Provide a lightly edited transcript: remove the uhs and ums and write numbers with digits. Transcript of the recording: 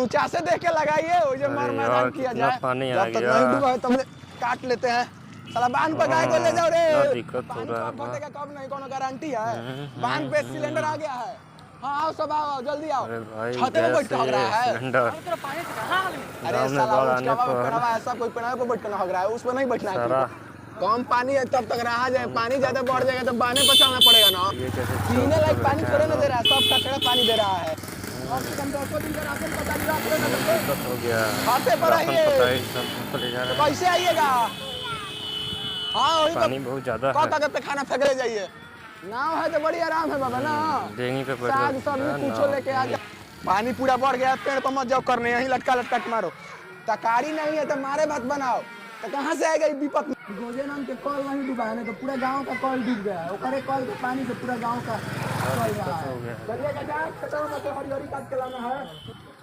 ऊंचा से देख के लगाइए, वो जो मर मैदान किया जाए। जब तक नहीं डूबा है तब काट लेते हैं। साला बांध पर गाय को ले जाओ रे, दिक्कत हो रहा है। फटेगा कब नहीं कोनो गारंटी है। बांध पे सिलेंडर आ गया है। हाँ आओ सब आओ जल्दी आओ। छत में बैठ हग रहा है। अरे साला ऐसा कोई पेड़ पे बैठ कर हग रहा है, उस पर नहीं बैठना है। कम पानी है तब तक रहा जाए, पानी ज्यादा बढ़ जाएगा तो बांधे पर चढ़ना पड़ेगा ना। पीने लायक पानी थोड़े ना दे रहा है, सब कचरा पानी दे रहा है। खाते पर आइए, कैसे आइएगा? हाँ वही पानी बहुत ज्यादा है। पे खाना फेंक ले जाइए। नाव है तो बड़ी आराम है बाबा ना, साग सब्जी कुछ लेके आ जाओ। पानी पूरा बढ़ गया, पेड़ पर मत जाओ करने, यहीं लटका लटका के मारो। तकारी नहीं है तो मारे भात बनाओ, तो कहाँ से आएगा ये विपत? गोजे नाम के कल नहीं डूबा है, तो पूरा गांव का कल डूब गया है। ओकरे कल के पानी से पूरा गांव का चल रहा है। चलिए हरिहरी काट के लाना है।